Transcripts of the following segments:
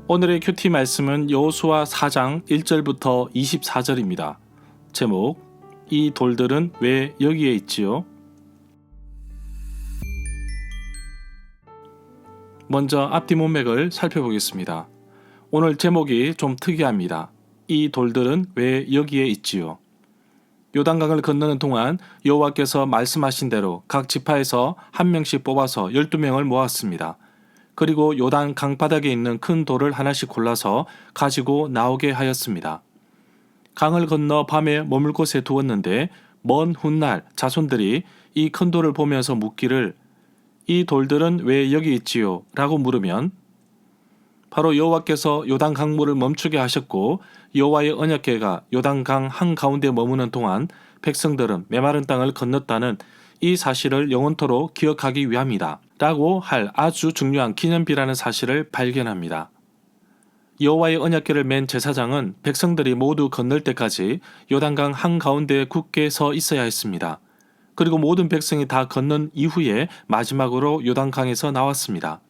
오늘의 큐티 말씀은 여호수아 4장 1절부터 24절입니다. 제목, 이 돌들은 왜 여기에 있지요? 먼저 앞뒤 문맥을 살펴보겠습니다. 오늘 제목이 좀 특이합니다. 이 돌들은 왜 여기에 있지요? 요단강을 건너는 동안 여호와께서 말씀하신 대로 각 지파에서 한 명씩 뽑아서 12명을 모았습니다. 그리고 요단 강바닥에 있는 큰 돌을 하나씩 골라서 가지고 나오게 하였습니다. 강을 건너 밤에 머물 곳에 두었는데 먼 훗날 자손들이 이 큰 돌을 보면서 묻기를 이 돌들은 왜 여기 있지요? 라고 물으면 바로 여호와께서 요단 강물을 멈추게 하셨고 여호와의 언약궤가 요단강 한가운데 머무는 동안 백성들은 메마른 땅을 건넜다는 이 사실을 영원토록 기억하기 위함이다 라고 할 아주 중요한 기념비라는 사실을 발견합니다. 여호와의 언약궤를 맨 제사장은 백성들이 모두 건널 때까지 요단강 한가운데에 굳게 서 있어야 했습니다. 그리고 모든 백성이 다 건넌 이후에 마지막으로 요단강에서 나왔습니다.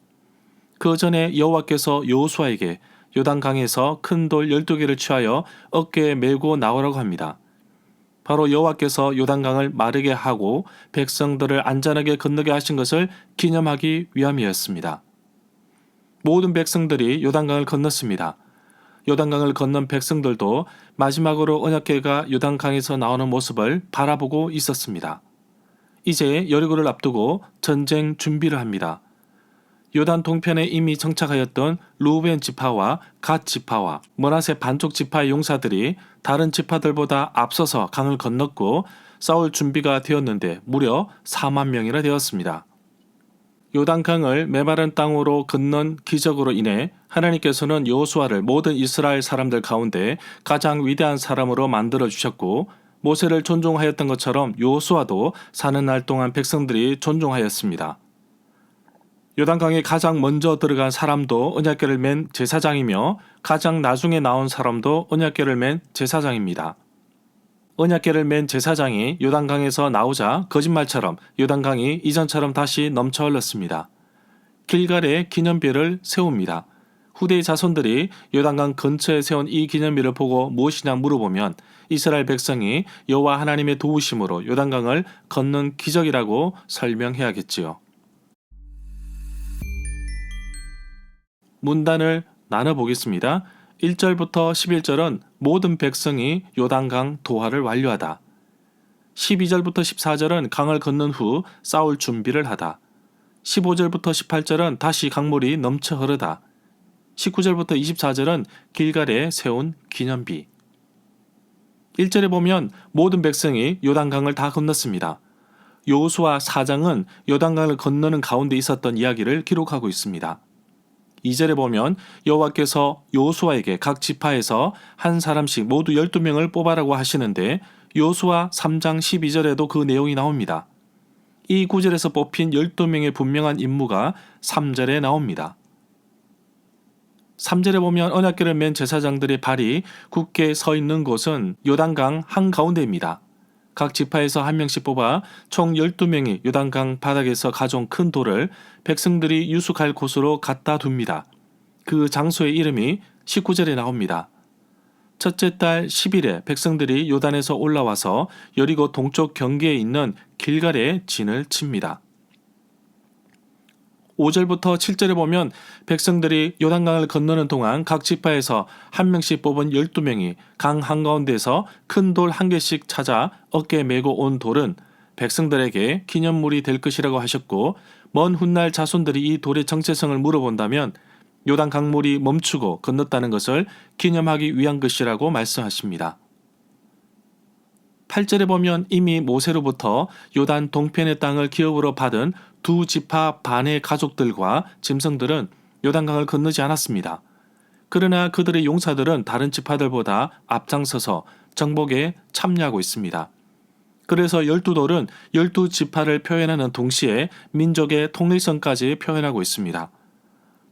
그 전에 여호와께서 여호수아에게 요단강에서 큰 돌 12개를 취하여 어깨에 메고 나오라고 합니다. 바로 여호와께서 요단강을 마르게 하고 백성들을 안전하게 건너게 하신 것을 기념하기 위함이었습니다. 모든 백성들이 요단강을 건넜습니다. 요단강을 건넌 백성들도 마지막으로 언약궤가 요단강에서 나오는 모습을 바라보고 있었습니다. 이제 여리고를 앞두고 전쟁 준비를 합니다. 요단 동편에 이미 정착하였던 르우벤 지파와 갓 지파와 므낫세 반쪽 지파의 용사들이 다른 지파들보다 앞서서 강을 건넜고 싸울 준비가 되었는데 무려 4만 명이나 되었습니다. 요단강을 메마른 땅으로 건넌 기적으로 인해 하나님께서는 여호수아를 모든 이스라엘 사람들 가운데 가장 위대한 사람으로 만들어 주셨고 모세를 존중하였던 것처럼 여호수아도 사는 날 동안 백성들이 존중하였습니다. 요단강에 가장 먼저 들어간 사람도 언약궤를 맨 제사장이며 가장 나중에 나온 사람도 언약궤를 맨 제사장입니다. 언약궤를 맨 제사장이 요단강에서 나오자 거짓말처럼 요단강이 이전처럼 다시 넘쳐 흘렀습니다. 길갈에 기념비를 세웁니다. 후대의 자손들이 요단강 근처에 세운 이 기념비를 보고 무엇이냐 물어보면 이스라엘 백성이 여호와 하나님의 도우심으로 요단강을 건넌 기적이라고 설명해야겠지요. 문단을 나눠보겠습니다. 1절부터 11절은 모든 백성이 요단강 도하를 완료하다. 12절부터 14절은 강을 건넌 후 싸울 준비를 하다. 15절부터 18절은 다시 강물이 넘쳐 흐르다. 19절부터 24절은 길갈에 세운 기념비. 1절에 보면 모든 백성이 요단강을 다 건넜습니다. 여호수아 4장은 요단강을 건너는 가운데 있었던 이야기를 기록하고 있습니다. 2절에 보면 여호와께서 여호수아에게 각 지파에서 한 사람씩 모두 12명을 뽑아라고 하시는데 여호수아 3장 12절에도 그 내용이 나옵니다. 이 구절에서 뽑힌 12명의 분명한 임무가 3절에 나옵니다. 3절에 보면 언약궤를 맨 제사장들의 발이 굳게 서 있는 곳은 요단강 한가운데입니다. 각 지파에서 한 명씩 뽑아 총 12명이 요단강 바닥에서 가져온 큰 돌을 백성들이 유숙할 곳으로 갖다 둡니다. 그 장소의 이름이 19절에 나옵니다. 첫째 달 10일에 백성들이 요단에서 올라와서 여리고 동쪽 경계에 있는 길갈에 진을 칩니다. 5절부터 7절에 보면 백성들이 요단강을 건너는 동안 각 지파에서 한 명씩 뽑은 12명이 강 한가운데에서 큰 돌 한 개씩 찾아 어깨에 메고 온 돌은 백성들에게 기념물이 될 것이라고 하셨고 먼 훗날 자손들이 이 돌의 정체성을 물어본다면 요단 강물이 멈추고 건넜다는 것을 기념하기 위한 것이라고 말씀하십니다. 8절에 보면 이미 모세로부터 요단 동편의 땅을 기업으로 받은 두 지파 반의 가족들과 짐승들은 요단강을 건너지 않았습니다. 그러나 그들의 용사들은 다른 지파들보다 앞장서서 정복에 참여하고 있습니다. 그래서 12돌은 12지파를 표현하는 동시에 민족의 통일성까지 표현하고 있습니다.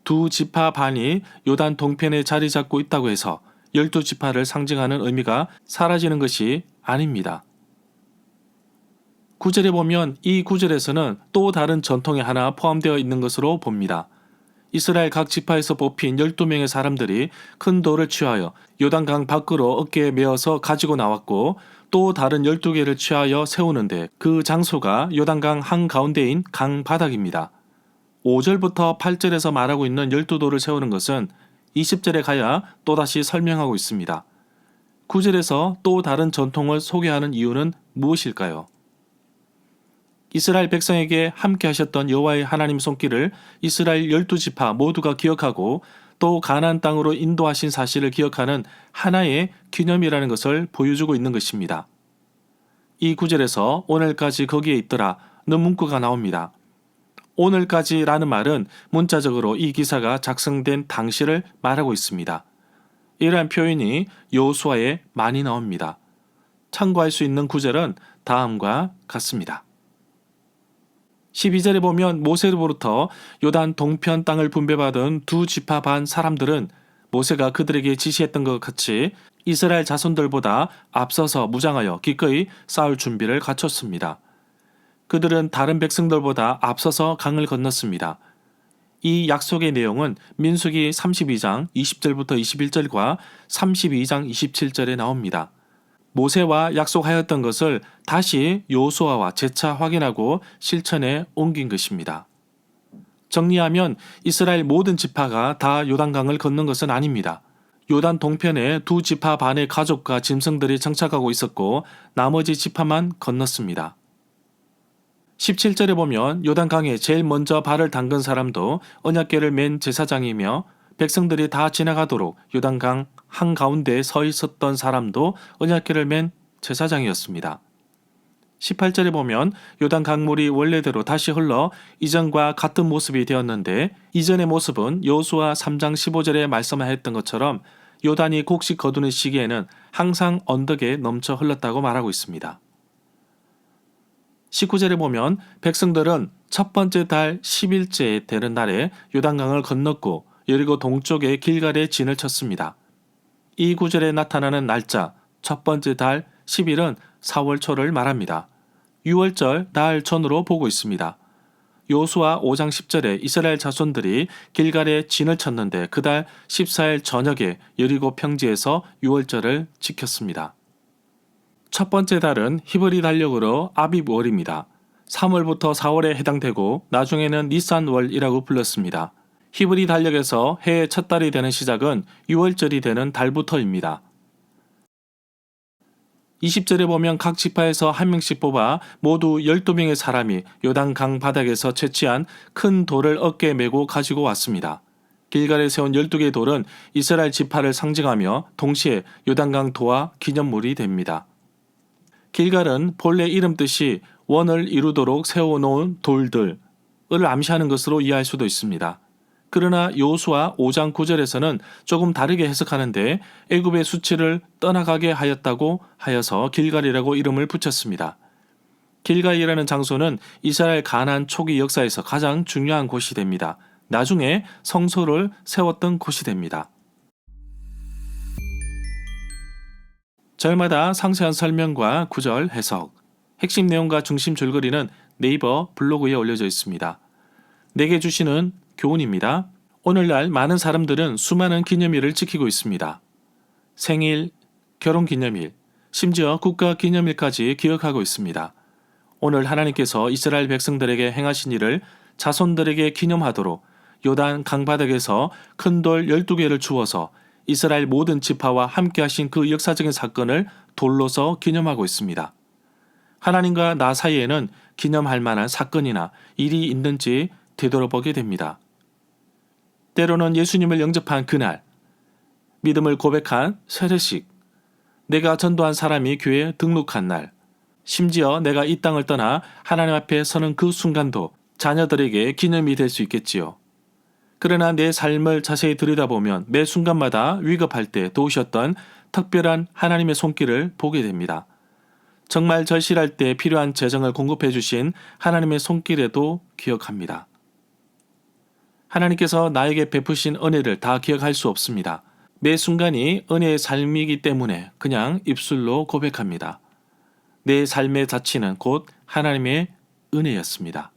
두 지파 반이 요단 동편에 자리 잡고 있다고 해서 12지파를 상징하는 의미가 사라지는 것이 아닙니다. 9절에 보면 이 구절에서는 또 다른 전통이 하나 포함되어 있는 것으로 봅니다. 이스라엘 각 지파에서 뽑힌 12명의 사람들이 큰 돌을 취하여 요단강 밖으로 어깨에 메어서 가지고 나왔고 또 다른 12개를 취하여 세우는데 그 장소가 요단강 한가운데인 강 바닥입니다. 5절부터 8절에서 말하고 있는 12돌을 세우는 것은 20절에 가야 또다시 설명하고 있습니다. 9절에서 또 다른 전통을 소개하는 이유는 무엇일까요? 이스라엘 백성에게 함께 하셨던 여호와의 하나님 손길을 이스라엘 12지파 모두가 기억하고 또 가나안 땅으로 인도하신 사실을 기억하는 하나의 기념이라는 것을 보여주고 있는 것입니다. 이 구절에서 오늘까지 거기에 있더라 는 문구가 나옵니다. 오늘까지라는 말은 문자적으로 이 기사가 작성된 당시를 말하고 있습니다. 이러한 표현이 여호수아에 많이 나옵니다. 참고할 수 있는 구절은 다음과 같습니다. 12절에 보면 모세로부터 요단 동편 땅을 분배받은 두 지파 반 사람들은 모세가 그들에게 지시했던 것 같이 이스라엘 자손들보다 앞서서 무장하여 기꺼이 싸울 준비를 갖췄습니다. 그들은 다른 백성들보다 앞서서 강을 건넜습니다. 이 약속의 내용은 민수기 32장 20절부터 21절과 32장 27절에 나옵니다. 모세와 약속하였던 것을 다시 여호수아와 재차 확인하고 실천에 옮긴 것입니다. 정리하면 이스라엘 모든 지파가 다 요단강을 건넌 것은 아닙니다. 요단 동편에 두 지파 반의 가족과 짐승들이 정착하고 있었고 나머지 지파만 건넜습니다. 17절에 보면 요단강에 제일 먼저 발을 담근 사람도 언약궤를 맨 제사장이며 백성들이 다 지나가도록 요단강 한가운데에 서 있었던 사람도 언약궤를 맨 제사장이었습니다. 18절에 보면 요단 강물이 원래대로 다시 흘러 이전과 같은 모습이 되었는데 이전의 모습은 여호수아 3장 15절에 말씀하였던 것처럼 요단이 곡식 거두는 시기에는 항상 언덕에 넘쳐 흘렀다고 말하고 있습니다. 19절에 보면 백성들은 첫 번째 달 10일째 되는 날에 요단강을 건넜고 여리고 동쪽의 길갈에 진을 쳤습니다. 이 구절에 나타나는 날짜 첫 번째 달 10일은 4월 초를 말합니다. 6월절 날 전으로 보고 있습니다. 여호수아 5장 10절에 이스라엘 자손들이 길갈에 진을 쳤는데 그달 14일 저녁에 여리고 평지에서 6월절을 지켰습니다. 첫 번째 달은 히브리 달력으로 아빕월입니다. 3월부터 4월에 해당되고 나중에는 니산월이라고 불렀습니다. 히브리 달력에서 해의 첫 달이 되는 시작은 6월절이 되는 달부터입니다. 20절에 보면 각 지파에서 한 명씩 뽑아 모두 12명의 사람이 요단강 바닥에서 채취한 큰 돌을 어깨에 메고 가지고 왔습니다. 길갈에 세운 12개의 돌은 이스라엘 지파를 상징하며 동시에 요단강 도와 기념물이 됩니다. 길갈은 본래 이름 뜻이 원을 이루도록 세워놓은 돌들을 암시하는 것으로 이해할 수도 있습니다. 그러나 여호수아 5장 9절에서는 조금 다르게 해석하는데 애굽의 수치를 떠나가게 하였다고 하여서 길갈이라고 이름을 붙였습니다. 길갈이라는 장소는 이스라엘 가나안 초기 역사에서 가장 중요한 곳이 됩니다. 나중에 성소를 세웠던 곳이 됩니다. 절마다 상세한 설명과 구절 해석, 핵심 내용과 중심 줄거리는 네이버 블로그에 올려져 있습니다. 내게 주시는 교훈입니다. 오늘날 많은 사람들은 수많은 기념일을 지키고 있습니다. 생일, 결혼기념일, 심지어 국가기념일까지 기억하고 있습니다. 오늘 하나님께서 이스라엘 백성들에게 행하신 일을 자손들에게 기념하도록 요단 강바닥에서 큰 돌 12개를 주어서 이스라엘 모든 지파와 함께 하신 그 역사적인 사건을 돌로서 기념하고 있습니다. 하나님과 나 사이에는 기념할 만한 사건이나 일이 있는지 되돌아보게 됩니다. 때로는 예수님을 영접한 그날, 믿음을 고백한 세례식, 내가 전도한 사람이 교회에 등록한 날, 심지어 내가 이 땅을 떠나 하나님 앞에 서는 그 순간도 자녀들에게 기념이 될 수 있겠지요. 그러나 내 삶을 자세히 들여다보면 매 순간마다 위급할 때 도우셨던 특별한 하나님의 손길을 보게 됩니다. 정말 절실할 때 필요한 재정을 공급해 주신 하나님의 손길에도 기억합니다. 하나님께서 나에게 베푸신 은혜를 다 기억할 수 없습니다. 매 순간이 은혜의 삶이기 때문에 그냥 입술로 고백합니다. 내 삶의 자취는 곧 하나님의 은혜였습니다.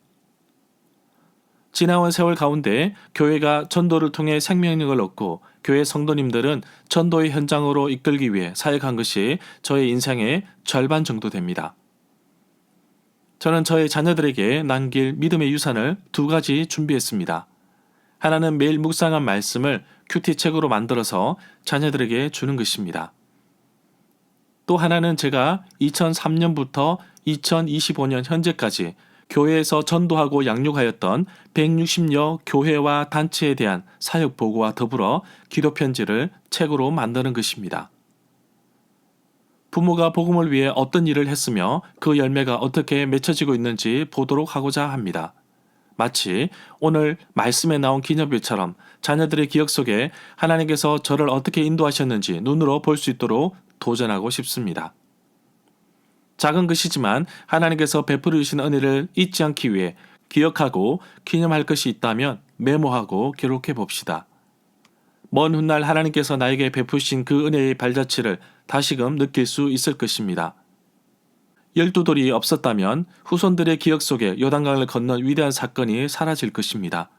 지나온 세월 가운데 교회가 전도를 통해 생명력을 얻고 교회 성도님들은 전도의 현장으로 이끌기 위해 사역한 것이 저의 인생의 절반 정도 됩니다. 저는 저의 자녀들에게 남길 믿음의 유산을 두 가지 준비했습니다. 하나는 매일 묵상한 말씀을 큐티책으로 만들어서 자녀들에게 주는 것입니다. 또 하나는 제가 2003년부터 2025년 현재까지 교회에서 전도하고 양육하였던 160여 교회와 단체에 대한 사역 보고와 더불어 기도 편지를 책으로 만드는 것입니다. 부모가 복음을 위해 어떤 일을 했으며 그 열매가 어떻게 맺혀지고 있는지 보도록 하고자 합니다. 마치 오늘 말씀에 나온 기념비처럼 자녀들의 기억 속에 하나님께서 저를 어떻게 인도하셨는지 눈으로 볼 수 있도록 도전하고 싶습니다. 작은 것이지만 하나님께서 베풀어 주신 은혜를 잊지 않기 위해 기억하고 기념할 것이 있다면 메모하고 기록해 봅시다. 먼 훗날 하나님께서 나에게 베푸신 그 은혜의 발자취를 다시금 느낄 수 있을 것입니다. 12돌이 없었다면 후손들의 기억 속에 요단강을 건넌 위대한 사건이 사라질 것입니다.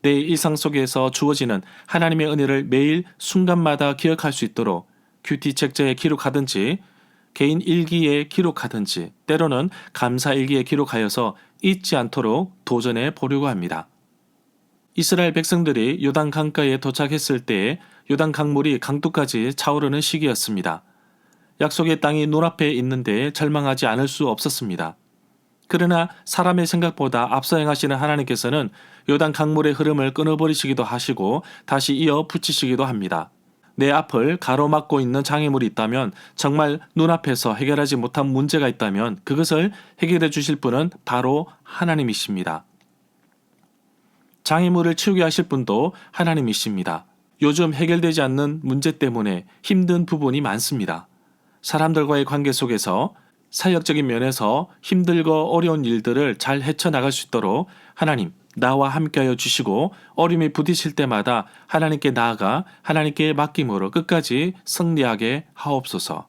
내 일상 속에서 주어지는 하나님의 은혜를 매일 순간마다 기억할 수 있도록 큐티 책자에 기록하든지 개인 일기에 기록하든지 때로는 감사 일기에 기록하여서 잊지 않도록 도전해 보려고 합니다. 이스라엘 백성들이 요단 강가에 도착했을 때에 요단 강물이 강둑까지 차오르는 시기였습니다. 약속의 땅이 눈앞에 있는데 절망하지 않을 수 없었습니다. 그러나 사람의 생각보다 앞서 행하시는 하나님께서는 요단 강물의 흐름을 끊어버리시기도 하시고 다시 이어 붙이시기도 합니다. 내 앞을 가로막고 있는 장애물이 있다면, 정말 눈앞에서 해결하지 못한 문제가 있다면 그것을 해결해 주실 분은 바로 하나님이십니다. 장애물을 치우게 하실 분도 하나님이십니다. 요즘 해결되지 않는 문제 때문에 힘든 부분이 많습니다. 사람들과의 관계 속에서 사역적인 면에서 힘들고 어려운 일들을 잘 헤쳐나갈 수 있도록 하나님, 나와 함께하여 주시고 어려움이 부딪힐 때마다 하나님께 나아가 하나님께 맡김으로 끝까지 승리하게 하옵소서.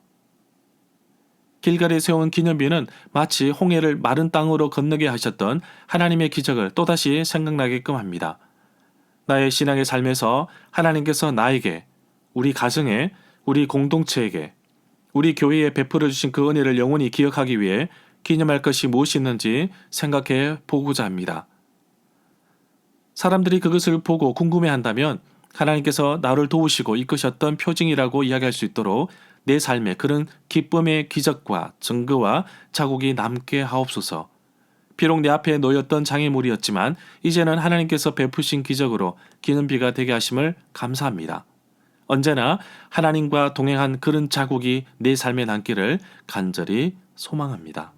길갈에 세운 기념비는 마치 홍해를 마른 땅으로 건너게 하셨던 하나님의 기적을 또다시 생각나게끔 합니다. 나의 신앙의 삶에서 하나님께서 나에게, 우리 가정에, 우리 공동체에게, 우리 교회에 베풀어 주신 그 은혜를 영원히 기억하기 위해 기념할 것이 무엇이 있는지 생각해 보고자 합니다. 사람들이 그것을 보고 궁금해한다면 하나님께서 나를 도우시고 이끄셨던 표징이라고 이야기할 수 있도록 내 삶에 그런 기쁨의 기적과 증거와 자국이 남게 하옵소서. 비록 내 앞에 놓였던 장애물이었지만 이제는 하나님께서 베푸신 기적으로 기념비가 되게 하심을 감사합니다. 언제나 하나님과 동행한 그런 자국이 내 삶에 남기를 간절히 소망합니다.